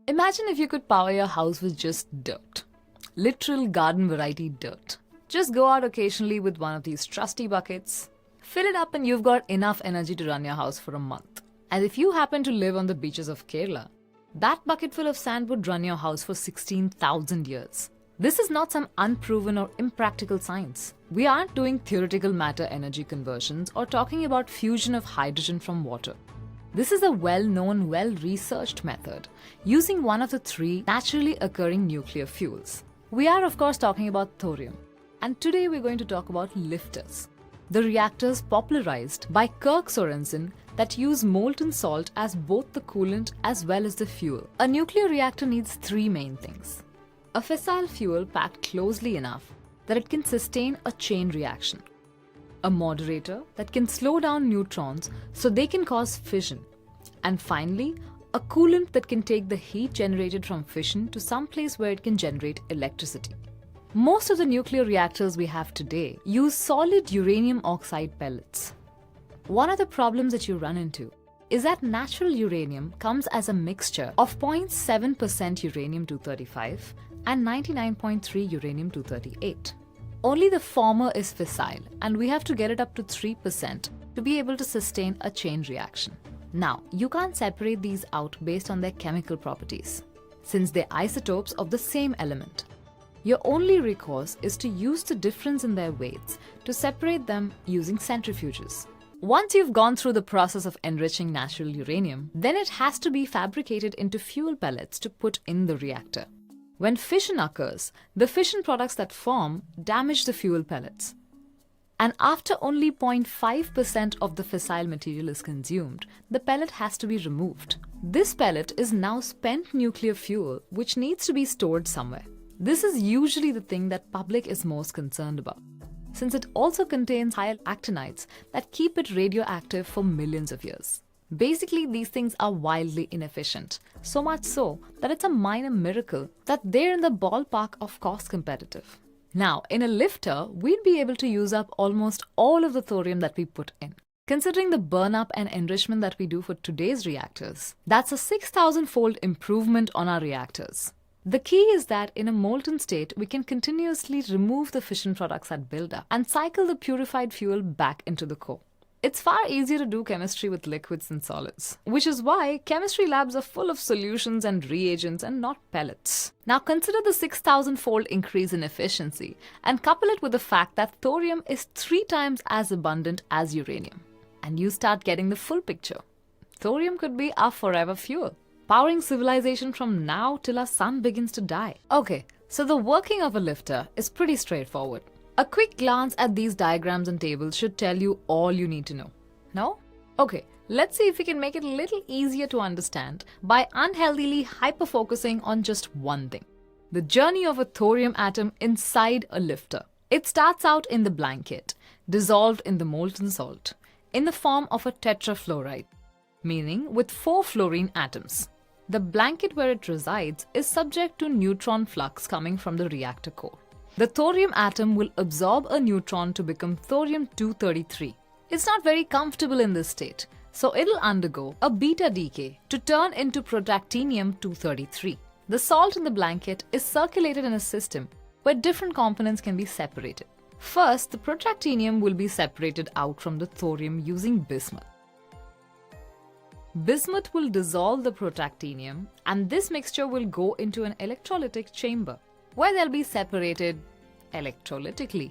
Imagine if you could power your house with just dirt. Literal garden variety dirt. Just go out occasionally with one of these trusty buckets, fill it up and you've got enough energy to run your house for a month. And if you happen to live on the beaches of Kerala, that bucket full of sand would run your house for 16,000 years. This is not some unproven or impractical science. We aren't doing theoretical matter energy conversions or talking about fusion of hydrogen from water. This is a well-known, well-researched method using one of the three naturally occurring nuclear fuels. We are of course talking about thorium. And today we're going to talk about lifters, the reactors popularized by Kirk Sorensen that use molten salt as both the coolant as well as the fuel. A nuclear reactor needs three main things. A fissile fuel packed closely enough that it can sustain a chain reaction. A moderator that can slow down neutrons so they can cause fission. And finally, a coolant that can take the heat generated from fission to some place where it can generate electricity. Most of the nuclear reactors we have today use solid uranium oxide pellets. One of the problems that you run into is that natural uranium comes as a mixture of 0.7% uranium-235 and 99.3 uranium-238. Only the former is fissile, and we have to get it up to 3% to be able to sustain a chain reaction. Now, you can't separate these out based on their chemical properties, since they're isotopes of the same element. Your only recourse is to use the difference in their weights to separate them using centrifuges. Once you've gone through the process of enriching natural uranium, then it has to be fabricated into fuel pellets to put in the reactor. When fission occurs, the fission products that form damage the fuel pellets. And after only 0.5% of the fissile material is consumed, the pellet has to be removed. This pellet is now spent nuclear fuel which needs to be stored somewhere. This is usually the thing that public is most concerned about, since it also contains high actinides that keep it radioactive for millions of years. Basically, these things are wildly inefficient, so much so that it's a minor miracle that they're in the ballpark of cost competitive. Now, in a lifter, we'd be able to use up almost all of the thorium that we put in. Considering the burn-up and enrichment that we do for today's reactors, that's a 6,000-fold improvement on our reactors. The key is that in a molten state, we can continuously remove the fission products that build up and cycle the purified fuel back into the core. It's far easier to do chemistry with liquids and solids, which is why chemistry labs are full of solutions and reagents and not pellets. Now consider the 6,000-fold increase in efficiency and couple it with the fact that thorium is 3 times as abundant as uranium. And you start getting the full picture. Thorium could be our forever fuel, powering civilization from now till our sun begins to die. Okay, so the working of a lifter is pretty straightforward. A quick glance at these diagrams and tables should tell you all you need to know. No? Okay, let's see if we can make it a little easier to understand by unhealthily hyper-focusing on just one thing. The journey of a thorium atom inside a lifter. It starts out in the blanket, dissolved in the molten salt, in the form of a tetrafluoride, meaning with 4 fluorine atoms. The blanket where it resides is subject to neutron flux coming from the reactor core. The thorium atom will absorb a neutron to become thorium-233. It's not very comfortable in this state, so it'll undergo a beta decay to turn into protactinium-233. The salt in the blanket is circulated in a system where different components can be separated. First, the protactinium will be separated out from the thorium using bismuth. Bismuth will dissolve the protactinium, and this mixture will go into an electrolytic chamber, where they'll be separated electrolytically.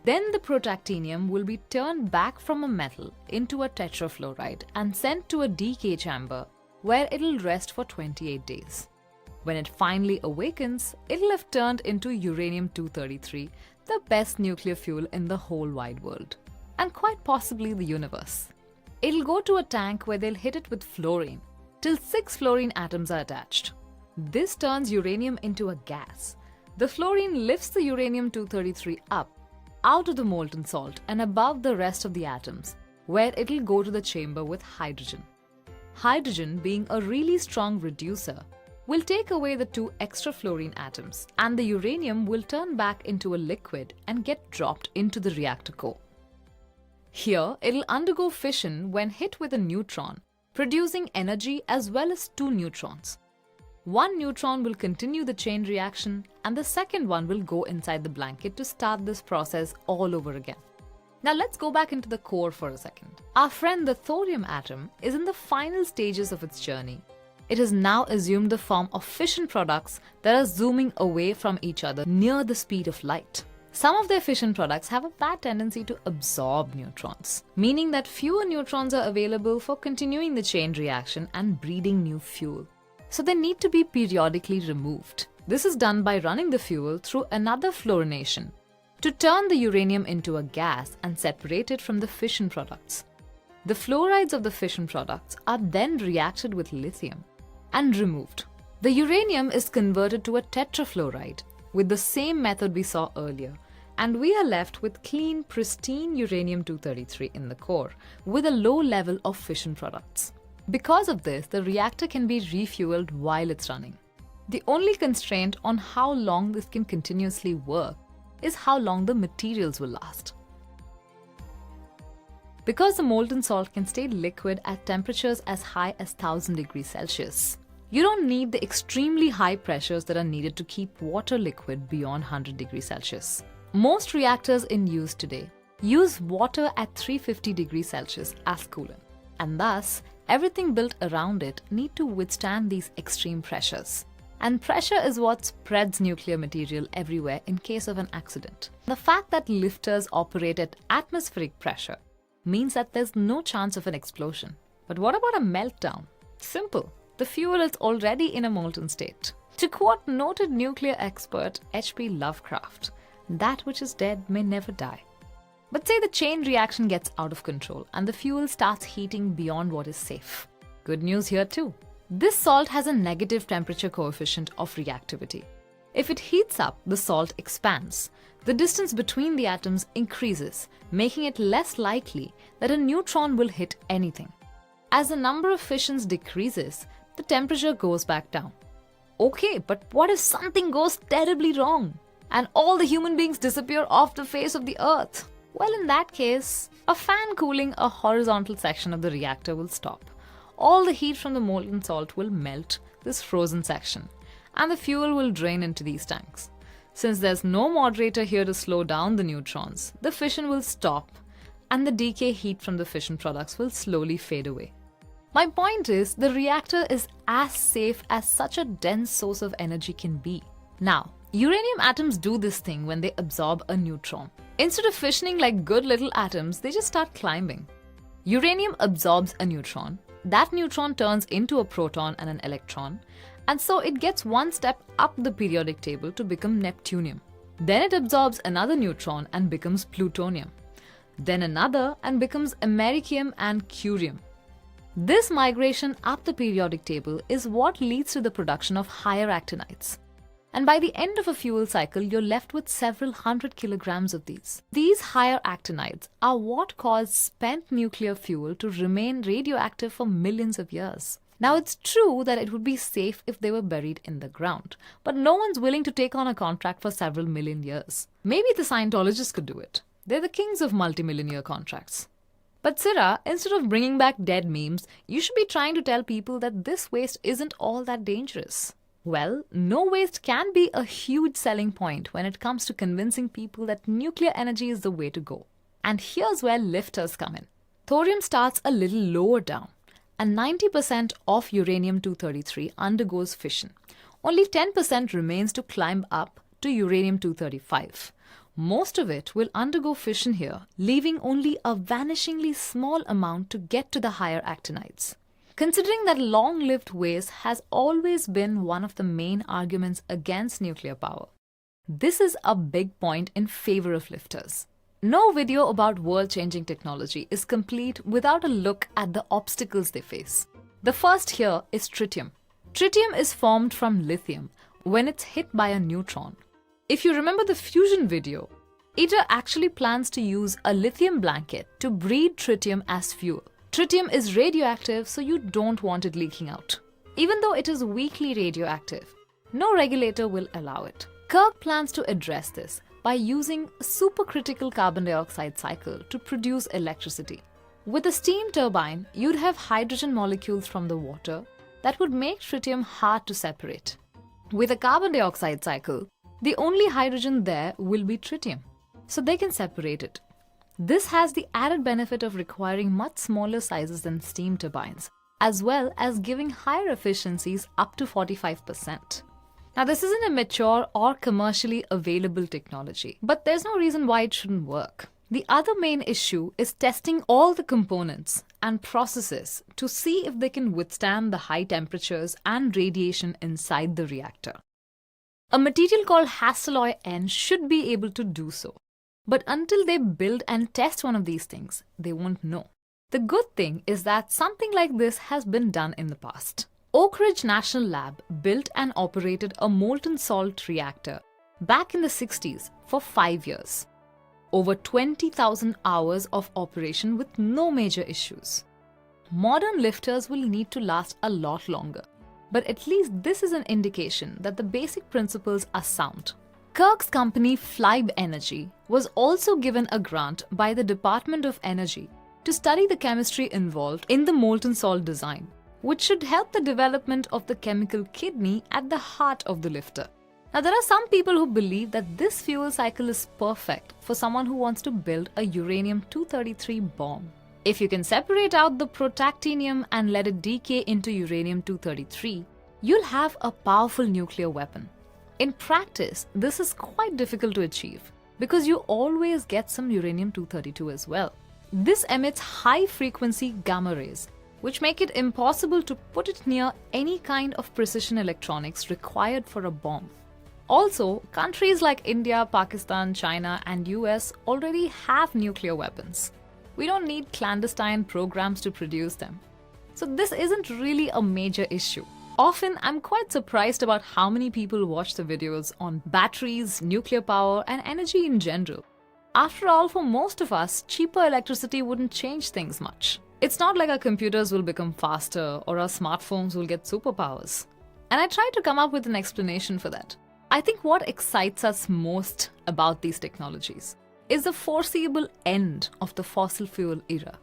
Then the protactinium will be turned back from a metal into a tetrafluoride and sent to a decay chamber where it'll rest for 28 days. When it finally awakens, it'll have turned into uranium-233, the best nuclear fuel in the whole wide world, and quite possibly the universe. It'll go to a tank where they'll hit it with fluorine till 6 fluorine atoms are attached. This turns uranium into a gas. The fluorine lifts the uranium-233 up, out of the molten salt and above the rest of the atoms, where it'll go to the chamber with hydrogen. Hydrogen, being a really strong reducer, will take away the 2 extra fluorine atoms, and the uranium will turn back into a liquid and get dropped into the reactor core. Here, it'll undergo fission when hit with a neutron, producing energy as well as 2 neutrons. One neutron will continue the chain reaction and the second one will go inside the blanket to start this process all over again. Now let's go back into the core for a second. Our friend the thorium atom is in the final stages of its journey. It has now assumed the form of fission products that are zooming away from each other near the speed of light. Some of their fission products have a bad tendency to absorb neutrons, meaning that fewer neutrons are available for continuing the chain reaction and breeding new fuel. So they need to be periodically removed. This is done by running the fuel through another fluorination to turn the uranium into a gas and separate it from the fission products. The fluorides of the fission products are then reacted with lithium and removed. The uranium is converted to a tetrafluoride with the same method we saw earlier, and we are left with clean, pristine uranium-233 in the core with a low level of fission products. Because of this, the reactor can be refueled while it's running. The only constraint on how long this can continuously work is how long the materials will last. Because the molten salt can stay liquid at temperatures as high as 1000 degrees Celsius, you don't need the extremely high pressures that are needed to keep water liquid beyond 100 degrees Celsius. Most reactors in use today use water at 350 degrees Celsius as coolant, and thus everything built around it need to withstand these extreme pressures. And pressure is what spreads nuclear material everywhere in case of an accident. The fact that lifters operate at atmospheric pressure means that there's no chance of an explosion. But what about a meltdown? Simple. The fuel is already in a molten state. To quote noted nuclear expert H.P. Lovecraft, that which is dead may never die. But say the chain reaction gets out of control and the fuel starts heating beyond what is safe. Good news here too. This salt has a negative temperature coefficient of reactivity. If it heats up, the salt expands. The distance between the atoms increases, making it less likely that a neutron will hit anything. As the number of fissions decreases, the temperature goes back down. Okay, but what if something goes terribly wrong and all the human beings disappear off the face of the earth? Well, in that case, a fan cooling a horizontal section of the reactor will stop. All the heat from the molten salt will melt this frozen section, and the fuel will drain into these tanks. Since there's no moderator here to slow down the neutrons, the fission will stop, and the decay heat from the fission products will slowly fade away. My point is, the reactor is as safe as such a dense source of energy can be. Now, uranium atoms do this thing when they absorb a neutron. Instead of fissioning like good little atoms, they just start climbing. Uranium absorbs a neutron. That neutron turns into a proton and an electron, and so it gets one step up the periodic table to become neptunium. Then it absorbs another neutron and becomes plutonium. Then another and becomes americium and curium. This migration up the periodic table is what leads to the production of higher actinides. And by the end of a fuel cycle, you're left with several hundred kilograms of these. These higher actinides are what cause spent nuclear fuel to remain radioactive for millions of years. Now, it's true that it would be safe if they were buried in the ground, but no one's willing to take on a contract for several million years. Maybe the Scientologists could do it. They're the kings of multi-million-year contracts. But Sira, instead of bringing back dead memes, you should be trying to tell people that this waste isn't all that dangerous. Well, no waste can be a huge selling point when it comes to convincing people that nuclear energy is the way to go. And here's where lifters come in. Thorium starts a little lower down, and 90% of uranium-233 undergoes fission. Only 10% remains to climb up to uranium-235. Most of it will undergo fission here, leaving only a vanishingly small amount to get to the higher actinides. Considering that long-lived waste has always been one of the main arguments against nuclear power, this is a big point in favor of lifters. No video about world-changing technology is complete without a look at the obstacles they face. The first here is tritium. Tritium is formed from lithium when it's hit by a neutron. If you remember the fusion video, ITER actually plans to use a lithium blanket to breed tritium as fuel. Tritium is radioactive, so you don't want it leaking out. Even though it is weakly radioactive, no regulator will allow it. Kirk plans to address this by using a supercritical carbon dioxide cycle to produce electricity. With a steam turbine, you'd have hydrogen molecules from the water that would make tritium hard to separate. With a carbon dioxide cycle, the only hydrogen there will be tritium, so they can separate it. This has the added benefit of requiring much smaller sizes than steam turbines, as well as giving higher efficiencies up to 45%. Now, this isn't a mature or commercially available technology, but there's no reason why it shouldn't work. The other main issue is testing all the components and processes to see if they can withstand the high temperatures and radiation inside the reactor. A material called Hastelloy N should be able to do so. But until they build and test one of these things, they won't know. The good thing is that something like this has been done in the past. Oak Ridge National Lab built and operated a molten salt reactor back in the 60s for 5 years. Over 20,000 hours of operation with no major issues. Modern lifters will need to last a lot longer, but at least this is an indication that the basic principles are sound. Kirk's company Flybe Energy was also given a grant by the Department of Energy to study the chemistry involved in the molten salt design, which should help the development of the chemical kidney at the heart of the lifter. Now, there are some people who believe that this fuel cycle is perfect for someone who wants to build a uranium-233 bomb. If you can separate out the protactinium and let it decay into uranium-233, you'll have a powerful nuclear weapon. In practice, this is quite difficult to achieve because you always get some uranium-232 as well. This emits high-frequency gamma rays, which make it impossible to put it near any kind of precision electronics required for a bomb. Also, countries like India, Pakistan, China, and US already have nuclear weapons. We don't need clandestine programs to produce them. So this isn't really a major issue. Often, I'm quite surprised about how many people watch the videos on batteries, nuclear power, and energy in general. After all, for most of us, cheaper electricity wouldn't change things much. It's not like our computers will become faster or our smartphones will get superpowers. And I tried to come up with an explanation for that. I think what excites us most about these technologies is the foreseeable end of the fossil fuel era.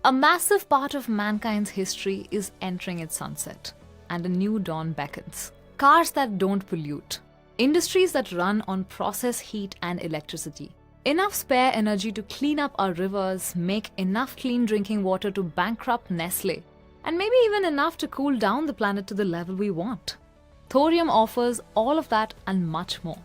A massive part of mankind's history is entering its sunset, and a new dawn beckons. Cars that don't pollute, industries that run on process heat and electricity, enough spare energy to clean up our rivers, make enough clean drinking water to bankrupt Nestle, and maybe even enough to cool down the planet to the level we want. Thorium offers all of that and much more.